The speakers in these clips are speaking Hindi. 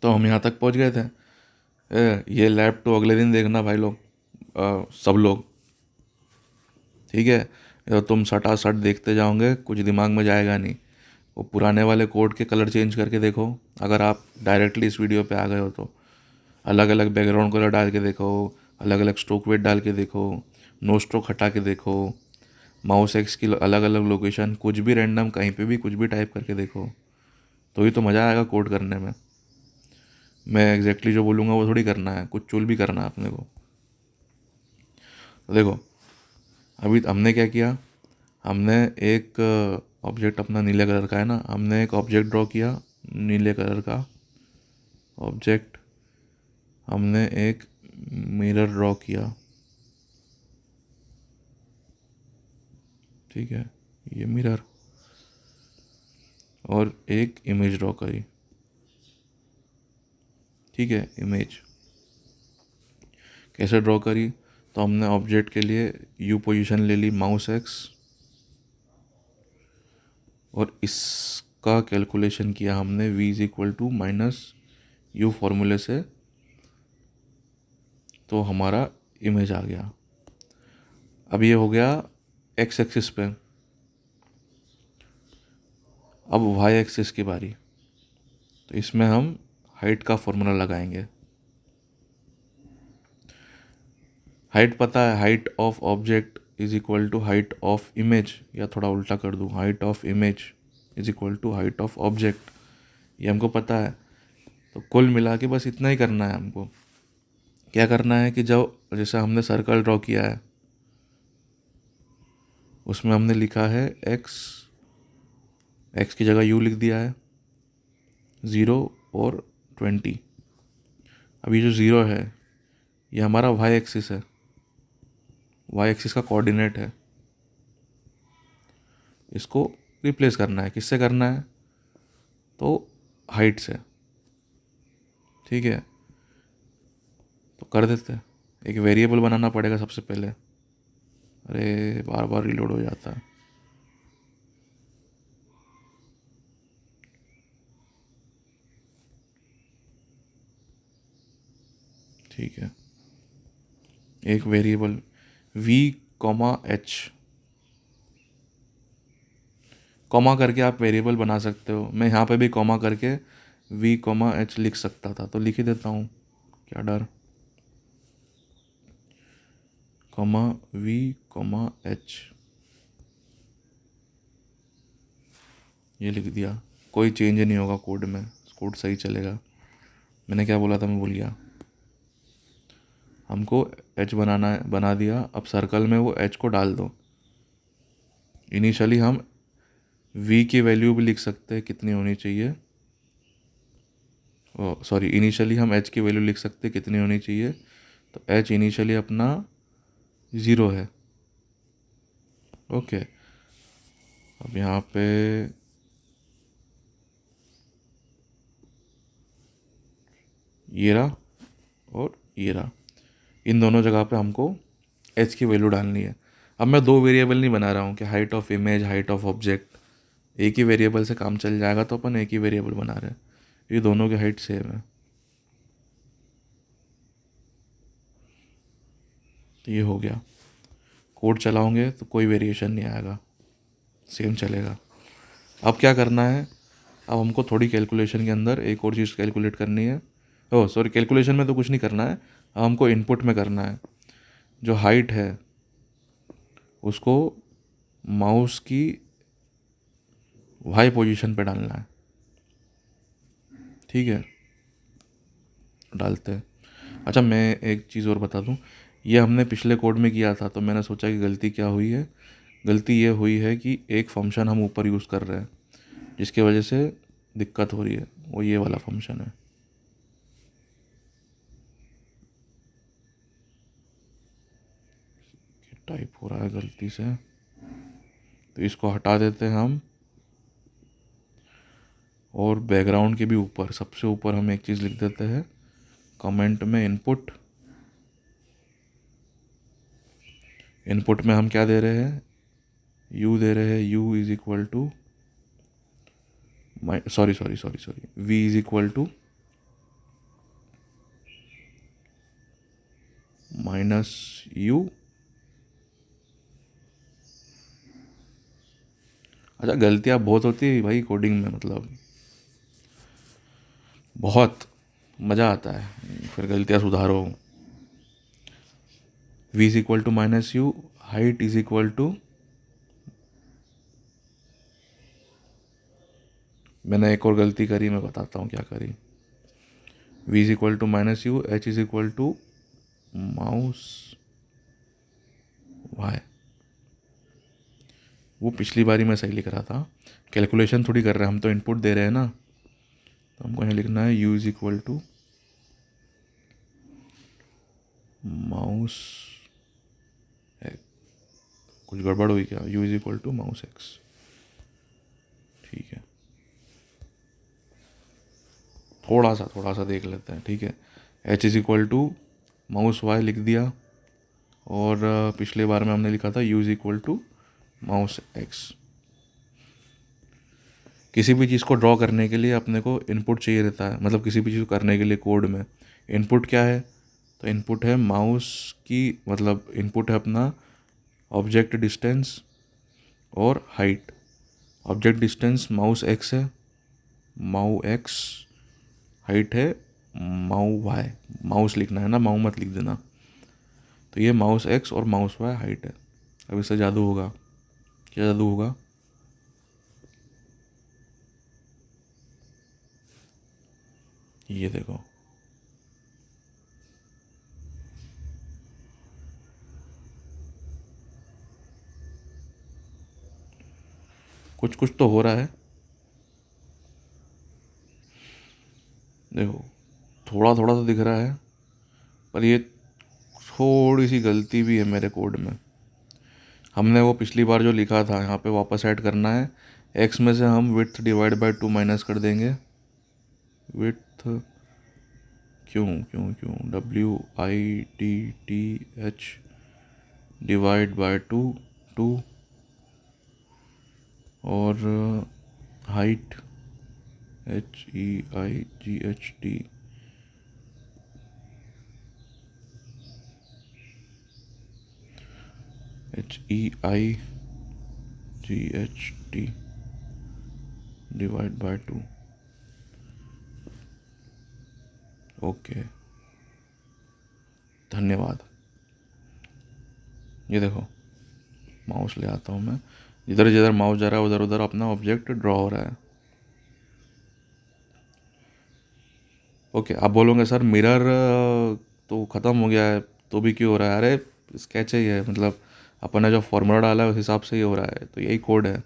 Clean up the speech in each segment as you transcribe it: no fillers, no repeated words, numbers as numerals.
तो हम यहाँ तक पहुँच गए थे। ये लैब तो अगले दिन देखना भाई लोग, सब लोग, ठीक है। तो तुम सटा सट देखते जाओगे, कुछ दिमाग में जाएगा नहीं। वो पुराने वाले कोड के कलर चेंज करके देखो, अगर आप डायरेक्टली इस वीडियो पे आ गए हो तो। अलग अलग बैकग्राउंड कलर डाल के देखो, अलग अलग स्ट्रोक वेट डाल के देखो, नो स्ट्रोक हटा के देखो, माउस एक्स की अलग अलग लोकेशन, कुछ भी रैंडम कहीं पे भी कुछ भी टाइप करके देखो, तो ही तो मज़ा आएगा कोड करने में। मैं एग्जैक्टली जो बोलूँगा वो थोड़ी करना है, कुछ चुल भी करना है अपने को। तो देखो, अभी हमने क्या किया, हमने एक ऑब्जेक्ट अपना नीले कलर का है ना, हमने एक ऑब्जेक्ट ड्रॉ किया नीले कलर का ऑब्जेक्ट। हमने एक मिरर ड्रॉ किया, ठीक है, ये मिरर, और एक इमेज ड्रॉ करी, ठीक है। इमेज कैसे ड्रॉ करी, तो हमने ऑब्जेक्ट के लिए यू पोजीशन ले ली, माउस एक्स, और इसका कैलकुलेशन किया हमने v is equal to minus u फॉर्मूले से, तो हमारा इमेज आ गया। अब ये हो गया एक्स एक्सिस पे। अब वाई एक्सिस की बारी, तो इसमें हम हाइट का फॉर्मूला लगाएंगे। हाइट पता है, height of object is equal to height of image, या थोड़ा उल्टा कर दूँ, height of image is equal to height of object, ये हमको पता है। तो कुल मिला के बस इतना ही करना है हमको। क्या करना है कि जब जैसे हमने सर्कल ड्रॉ किया है, उसमें हमने लिखा है एक्स, एक्स की जगह यू लिख दिया है, 0 और 20। अब ये जो 0 है, ये हमारा वाई एक्सिस है, वाई एक्सिस का कोऑर्डिनेट है। इसको रिप्लेस करना है, किससे करना है, तो हाइट से, ठीक है। तो कर देते हैं, एक वेरिएबल बनाना पड़ेगा सबसे पहले। अरे बार बार रिलोड हो जाता है। ठीक है, एक variable v comma H, comma करके आप वेरिएबल बना सकते हो। मैं यहाँ पे भी कॉमा करके v कॉमा एच लिख सकता था, तो लिख ही देता हूँ, क्या डर। कॉमा v कॉमा एच, ये लिख दिया। कोई चेंज नहीं होगा कोड में, कोड सही चलेगा। मैंने क्या बोला था, मैं भूल गया। हमको एच बनाना है, बना दिया। अब सर्कल में वो एच को डाल दो। इनिशियली हम v की वैल्यू भी लिख सकते हैं कितनी होनी चाहिए, ओ सॉरी, इनिशियली हम h की वैल्यू लिख सकते हैं कितनी होनी चाहिए। तो h इनिशियली अपना 0 है, ओके। अब यहाँ पे ये रहा और ये रहा, इन दोनों जगह पे हमको h की वैल्यू डालनी है। अब मैं दो वेरिएबल नहीं बना रहा हूँ कि height of image, height of object, एक ही वेरिएबल से काम चल जाएगा, तो अपन एक ही वेरिएबल बना रहे हैं, ये दोनों की हाइट सेम है। तो ये हो गया। कोड चलाओगे तो कोई वेरिएशन नहीं आएगा, सेम चलेगा। अब क्या करना है, अब हमको थोड़ी कैलकुलेशन के अंदर एक और चीज़ कैलकुलेट करनी है। ओह सॉरी, कैलकुलेशन में तो कुछ नहीं करना है, अब हमको इनपुट में करना है। जो हाइट है उसको माउस की वाई पोजीशन पे डालना है, ठीक है। डालते हैं। अच्छा, मैं एक चीज़ और बता दूं, ये हमने पिछले कोड में किया था, तो मैंने सोचा कि गलती क्या हुई है। गलती ये हुई है कि एक फंक्शन हम ऊपर यूज़ कर रहे हैं, जिसकी वजह से दिक्कत हो रही है। वो ये वाला फंक्शन है, टाइप हो रहा है गलती से, तो इसको हटा देते हैं हम। और बैकग्राउंड के भी ऊपर, सबसे ऊपर हम एक चीज़ लिख देते हैं कमेंट में, इनपुट। इनपुट में हम क्या दे रहे हैं, यू दे रहे हैं, u is equal to, sorry v is equal to -u। अच्छा, गलतियाँ बहुत होती है भाई कोडिंग में, मतलब बहुत मज़ा आता है, फिर गलतियाँ सुधारो। v is equal to -u, height is equal to, मैंने एक और गलती करी, मैं बताता हूँ क्या करी। v is equal to -u, h is equal to minus y। वो पिछली बारी मैं सही लिख रहा था, कैलकुलेशन थोड़ी कर रहे हैं हम, तो इनपुट दे रहे हैं ना, तो हमको यहाँ लिखना है u is equal to minus, कुछ गड़बड़ हुई क्या, u is equal to minus x। ठीक है, थोड़ा सा देख लेते हैं, ठीक है। h is equal to minus y लिख दिया, और पिछले बार में हमने लिखा था u is equal to minus x। किसी भी चीज़ को ड्रॉ करने के लिए अपने को इनपुट चाहिए रहता है, मतलब किसी भी चीज़ को करने के लिए कोड में इनपुट क्या है, तो इनपुट है माउस की, मतलब इनपुट है अपना ऑब्जेक्ट डिस्टेंस और height. Object distance mouse x है, माउ x, हाइट है माउ y। माउस लिखना है ना, माउ मत लिख देना। तो ये माउस x और माउस y हाइट है। अब इससे जादू होगा, क्या जादू होगा, ये देखो, कुछ कुछ तो हो रहा है। देखो, थोड़ा थोड़ा तो दिख रहा है, पर ये थोड़ी सी गलती भी है मेरे कोड में। हमने वो पिछली बार जो लिखा था यहाँ पे वापस ऐड करना है। x में से हम विड्थ डिवाइड बाय 2 माइनस कर देंगे। विड्थ, क्यों क्यों क्यों, WIDTH डिवाइड बाय 2, और height HEIGHT, HEIGHT divide by 2। Okay, धन्यवाद। ये देखो, माउस ले आता हूँ मैं, जिधर जिधर माउस जा रहा है उधर उधर अपना ऑब्जेक्ट ड्रॉ हो रहा है। ओके, आप बोलोगे सर मिरर तो ख़त्म हो गया है, तो भी क्यों हो रहा है? अरे स्केच है ये, मतलब अपन ने जो फॉर्मूला डाला है उस हिसाब से ही हो रहा है, तो यही कोड है,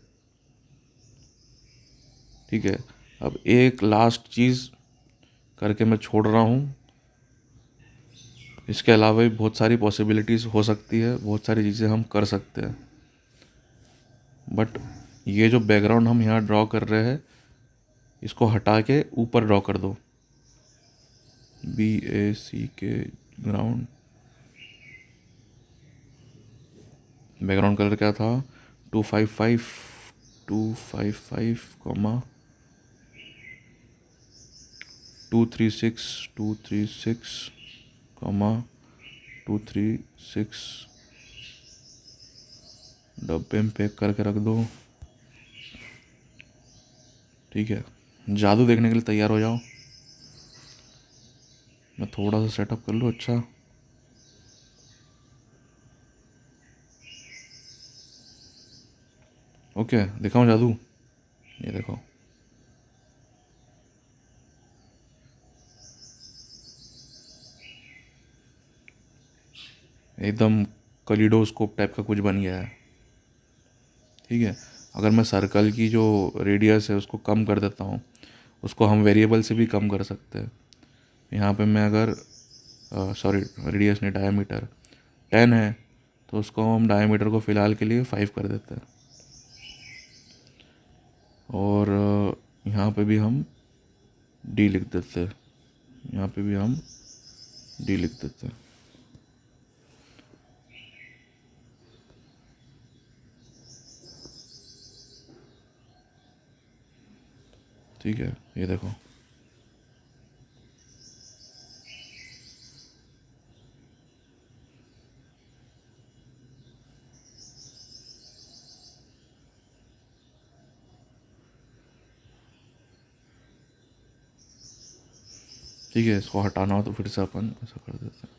ठीक है। अब एक लास्ट चीज़ करके मैं छोड़ रहा हूँ, इसके अलावा भी बहुत सारी पॉसिबिलिटीज़ हो सकती है, बहुत सारी चीज़ें हम कर सकते हैं, बट ये जो बैकग्राउंड हम यहाँ ड्रॉ कर रहे हैं, इसको हटा के ऊपर ड्रॉ कर दो, BACK ग्राउंड। बैकग्राउंड कलर क्या था, 255 कॉमा 236 कॉमा 236, डब्बे में पैक करके रख दो, ठीक है। जादू देखने के लिए तैयार हो जाओ। मैं थोड़ा सा सेटअप कर लूँ, अच्छा, ओके, दिखाऊं जादू, ये देखो, एकदम कलिडोस्कोप टाइप का कुछ बन गया है, ठीक है। अगर मैं सर्कल की जो रेडियस है उसको कम कर देता हूँ, उसको हम वेरिएबल से भी कम कर सकते हैं। यहाँ पे मैं अगर सॉरी, रेडियस नहीं, डायमीटर 10 है, तो उसको हम डायमीटर को फ़िलहाल के लिए 5 कर देते हैं, और यहाँ पे भी हम D लिख देते हैं, यहाँ पे भी हम D लिख देते हैं, ठीक है। ये देखो, ठीक है, इसको हटाना हो तो फिर से अपन ऐसा कर देते हैं।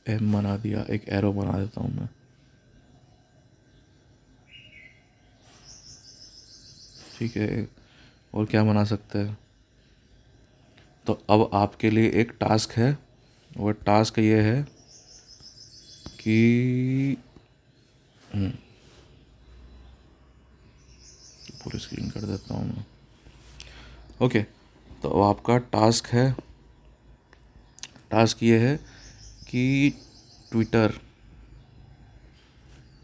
एम बना दिया, एक एरो बना देता हूँ मैं। ठीक है, और क्या बना सकते हैं? तो अब आपके लिए एक टास्क है, वो टास्क ये है कि पूरी स्क्रीन कर देता हूँ मैं। ओके, तो अब आपका टास्क ये है कि ट्विटर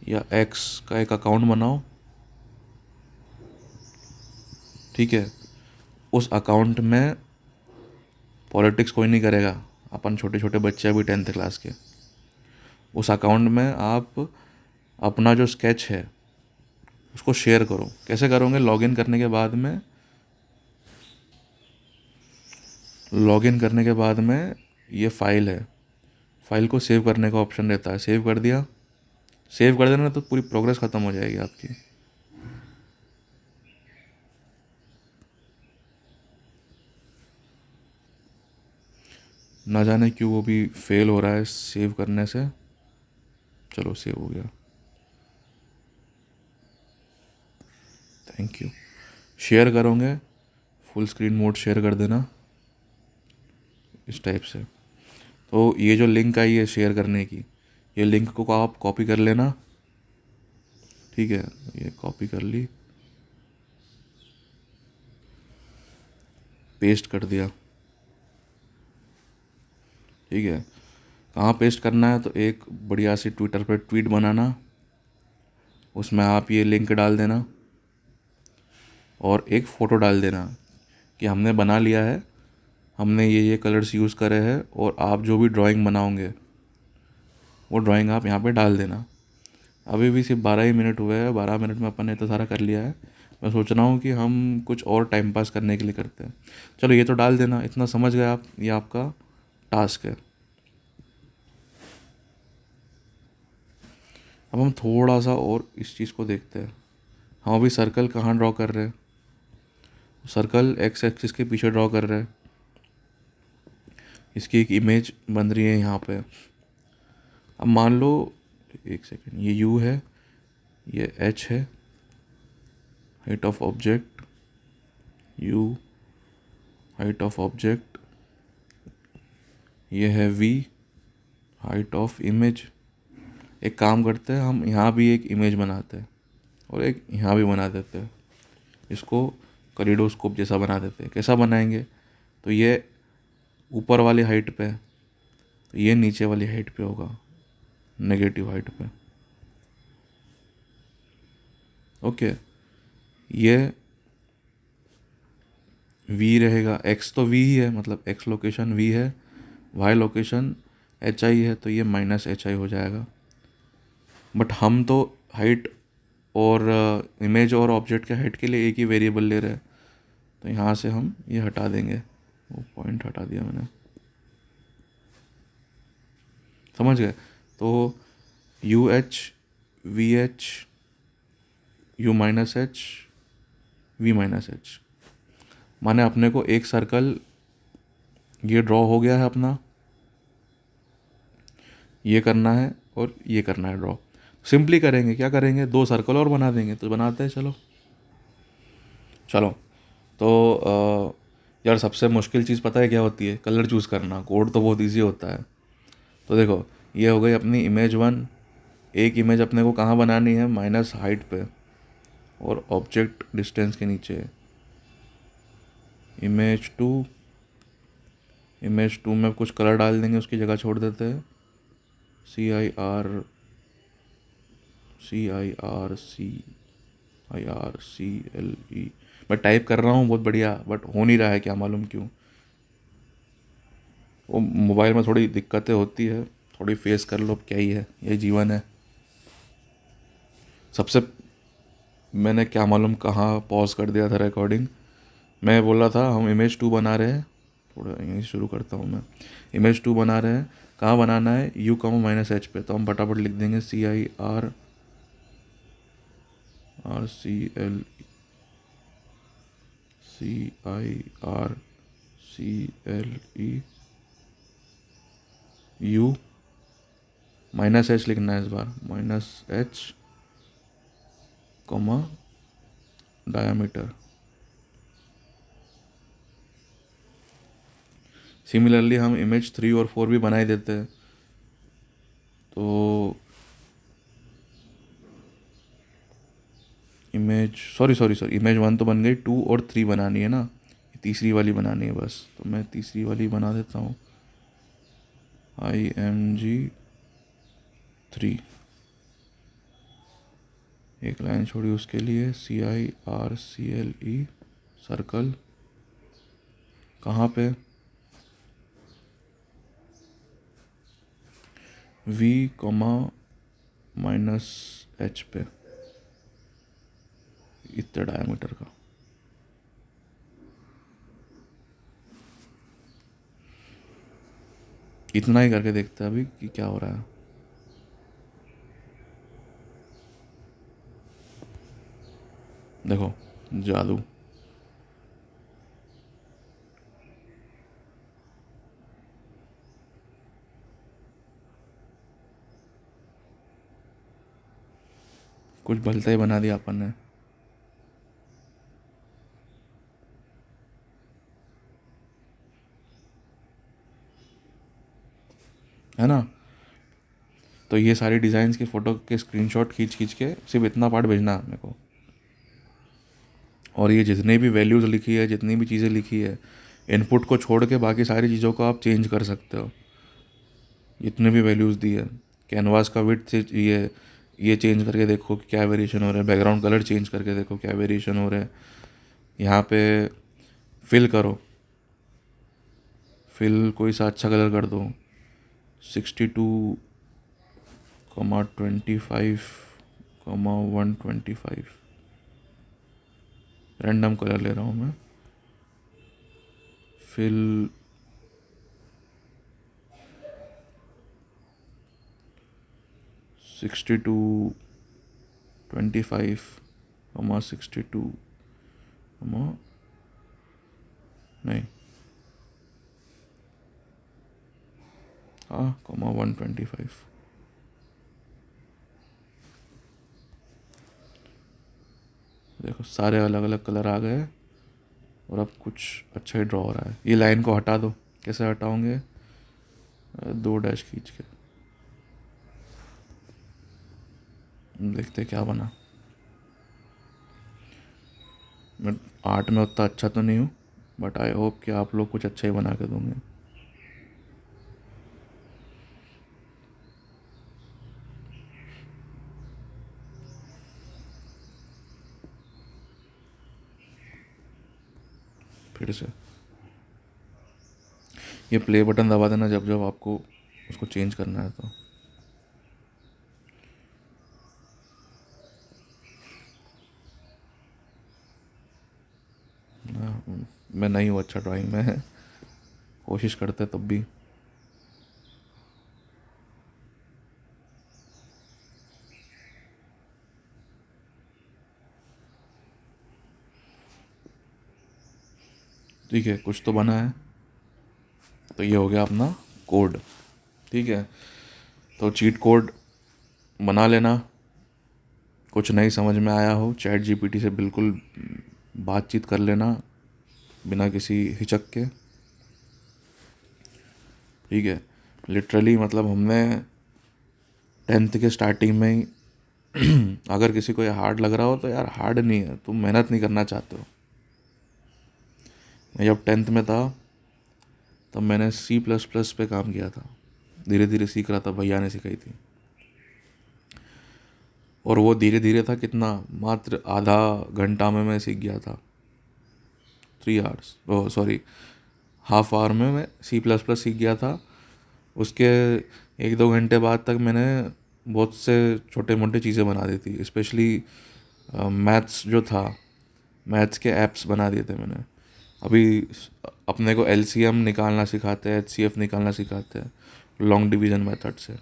या एक्स का एक अकाउंट बनाओ। ठीक है, उस अकाउंट में पॉलिटिक्स कोई नहीं करेगा, अपन छोटे छोटे बच्चे अभी 10th क्लास के। उस अकाउंट में आप अपना जो स्केच है उसको शेयर करो। कैसे करोगे? लॉगिन करने के बाद में ये फाइल है, फाइल को सेव करने का ऑप्शन रहता है। सेव कर दिया, सेव कर देना तो पूरी प्रोग्रेस ख़त्म हो जाएगी आपकी। ना जाने क्यों वो भी फेल हो रहा है सेव करने से। चलो, सेव हो गया, थैंक यू। शेयर करोगे, फुल स्क्रीन मोड शेयर कर देना इस टाइप से। तो ये जो लिंक आई है शेयर करने की, ये लिंक को आप कॉपी कर लेना। ठीक है, ये कॉपी कर ली, पेस्ट कर दिया। ठीक है, कहाँ पेस्ट करना है? तो एक बढ़िया सी ट्विटर पे ट्वीट बनाना, उसमें आप ये लिंक डाल देना और एक फ़ोटो डाल देना कि हमने बना लिया है, हमने ये कलर्स यूज़ करे हैं, और आप जो भी ड्राइंग बनाओगे वो ड्राइंग आप यहाँ पे डाल देना। अभी भी सिर्फ 12 ही मिनट हुए हैं, 12 मिनट में अपन ने इतना सारा कर लिया है। मैं सोच रहा हूँ कि हम कुछ और टाइम पास करने के लिए करते हैं। चलो, ये तो डाल देना, इतना समझ गए आप, ये आपका टास्क है। अब हम थोड़ा सा और इस चीज़ को देखते हैं। हम अभी सर्कल कहाँ ड्रॉ कर रहे हैं? सर्कल एक्स एक्सिस के पीछे ड्रॉ कर रहे हैं। इसकी एक इमेज बन रही है यहाँ पे। अब मान लो, एक सेकेंड, ये यू है, ये एच है, height of object you, height of object, ये है वी, हाइट ऑफ इमेज। एक काम करते हैं, हम यहाँ भी एक इमेज बनाते हैं और एक यहाँ भी बना देते हैं। इसको कलिडोस्कोप जैसा बना देते हैं। कैसा बनाएंगे? तो ये ऊपर वाली हाइट पे, तो ये नीचे वाली हाइट पे होगा, नेगेटिव हाइट पे। ओके, ये वी रहेगा, एक्स तो वी ही है, मतलब एक्स लोकेशन वी है, वाई लोकेशन एच आई है, तो ये माइनस एच आई हो जाएगा। बट हम तो हाइट और इमेज और ऑब्जेक्ट के हाइट के लिए एक ही वेरिएबल ले रहे हैं, तो यहाँ से हम ये हटा देंगे, वो पॉइंट हटा दिया मैंने। समझ गए? तो u h, v h, u minus h, v minus h, माने अपने को एक सर्कल ये ड्रॉ हो गया है अपना, ये करना है और ये करना है ड्रॉ। सिंपली करेंगे, क्या करेंगे? 2 सर्कल और बना देंगे। तो बनाते हैं, चलो चलो। तो यार, सबसे मुश्किल चीज़ पता है क्या होती है? कलर चूज़ करना। कोड तो बहुत इजी होता है। तो देखो, ये हो गई अपनी इमेज 1। एक इमेज अपने को कहाँ बनानी है? माइनस हाइट पे और ऑब्जेक्ट डिस्टेंस के नीचे। इमेज 2, इमेज 2 में कुछ कलर डाल देंगे, उसकी जगह छोड़ देते हैं CIRCLE। मैं टाइप कर रहा हूँ बहुत बढ़िया, बट हो नहीं रहा है, क्या मालूम क्यों। वो मोबाइल में थोड़ी दिक्कतें होती है, थोड़ी फेस कर लो, अब क्या ही है, ये जीवन है। सबसे मैंने क्या मालूम कहाँ पॉज कर दिया था रिकॉर्डिंग। मैं बोल रहा था हम इमेज 2 बना रहे हैं थोड़ा यहीं से शुरू करता हूँ मैं। इमेज 2 बना रहे हैं, कहाँ बनाना है, u माइनस एच पे। तो हम फटाफट लिख देंगे CIRCLE u माइनस एच लिखना है इस बार, minus H comma diameter. Similarly हम इमेज 3 और 4 भी बना ही देते हैं। तो इमेज 1 तो बन गई, 2 और 3 बनानी है ना, तीसरी वाली बनानी है बस। तो मैं तीसरी वाली बना देता हूँ, IMG3। एक लाइन छोड़ी उसके लिए, CIRCLE सर्कल, कहाँ पे, V माइनस एच पे, इतने डायमीटर का। इतना ही करके देखते हैं अभी कि क्या हो रहा है। देखो जादू। कुछ भलता ही बना दिया अपन ने। है ना। तो ये सारी डिज़ाइंस की फ़ोटो के स्क्रीनशॉट खींच खींच के सिर्फ इतना पार्ट भेजना है मेरे को। और ये जितने भी वैल्यूज़ लिखी है, जितनी भी चीज़ें लिखी है, इनपुट को छोड़ के बाकी सारी चीज़ों को आप चेंज कर सकते हो। जितने भी वैल्यूज़ दी है, कैनवास का विड्थ से ये चेंज करके देखो कि क्या वेरिएशन हो रहा है, बैकग्राउंड कलर चेंज करके देखो क्या वेरिएशन हो रहा है। यहाँ पे फिल करो, फिल कोई सा अच्छा कलर कर दो, 62,25,125। रैंडम कलर ले रहा हूँ मैं। फिल 62,25,62 नहीं, हाँ, 125। देखो सारे अलग अलग कलर आ गए और अब कुछ अच्छा ही ड्रॉ हो रहा है। ये लाइन को हटा दो, कैसे हटाओगे, 2 डैश खींच के। देखते क्या बना। मैं आर्ट में उतना अच्छा तो नहीं हूँ, बट आई होप कि आप लोग कुछ अच्छा ही बना के दोगे। फिर से ये प्ले बटन दबा देना जब जब आपको उसको चेंज करना है। तो मैं नहीं हूँ अच्छा ड्राइंग में, कोशिश करते तब भी। ठीक है, कुछ तो बना है। तो ये हो गया अपना कोड। ठीक है, तो चीट कोड बना लेना। कुछ नहीं समझ में आया हो, चैट जीपीटी से बिल्कुल बातचीत कर लेना बिना किसी हिचक के। ठीक है, लिटरली मतलब हमने 10th के स्टार्टिंग में ही अगर किसी को ये हार्ड लग रहा हो तो यार हार्ड नहीं है, तुम मेहनत नहीं करना चाहते हो। मैं जब 10th में था तब मैंने C++ पे काम किया था, धीरे धीरे सीख रहा था, भैया ने सिखाई थी। और वो धीरे धीरे था कितना, मात्र आधा घंटा में मैं सीख गया था। 3 hours, oh sorry, half hour में मैं C++ सीख गया था। उसके 1-2 घंटे बाद तक मैंने बहुत से छोटे मोटे चीज़ें बना दी थी, स्पेशली मैथ्स जो था, मैथ्स के ऐप्स बना दिए थे मैंने। अभी अपने को एलसीएम निकालना सिखाते हैं, एचसीएफ निकालना सिखाते हैं लॉन्ग डिवीजन मेथड से।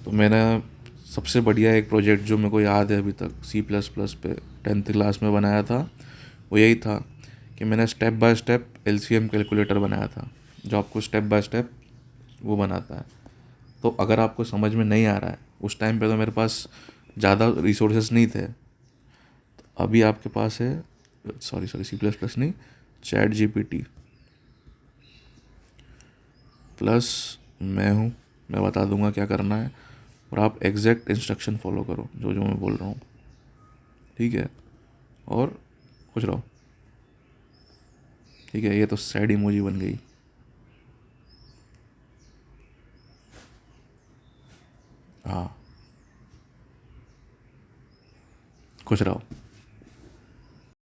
तो मेरा सबसे बढ़िया एक प्रोजेक्ट जो मेरे को याद है अभी तक C++ पे 10th क्लास में बनाया था, वो यही था कि मैंने step by step LCM calculator बनाया था, जो आपको स्टेप बाय स्टेप वो बनाता है। तो अगर आपको समझ में नहीं आ रहा है, उस टाइम पे तो मेरे पास ज़्यादा रिसोर्सेस नहीं थे, अभी आपके पास है, सॉरी सॉरी C++ नहीं, ChatGPT प्लस मैं हूँ, मैं बता दूंगा क्या करना है, और आप एग्जैक्ट इंस्ट्रक्शन फॉलो करो जो जो मैं बोल रहा हूँ, ठीक है। और खुश रहो, ठीक है। ये तो सैड इमोजी बन गई। हाँ, खुश रहो।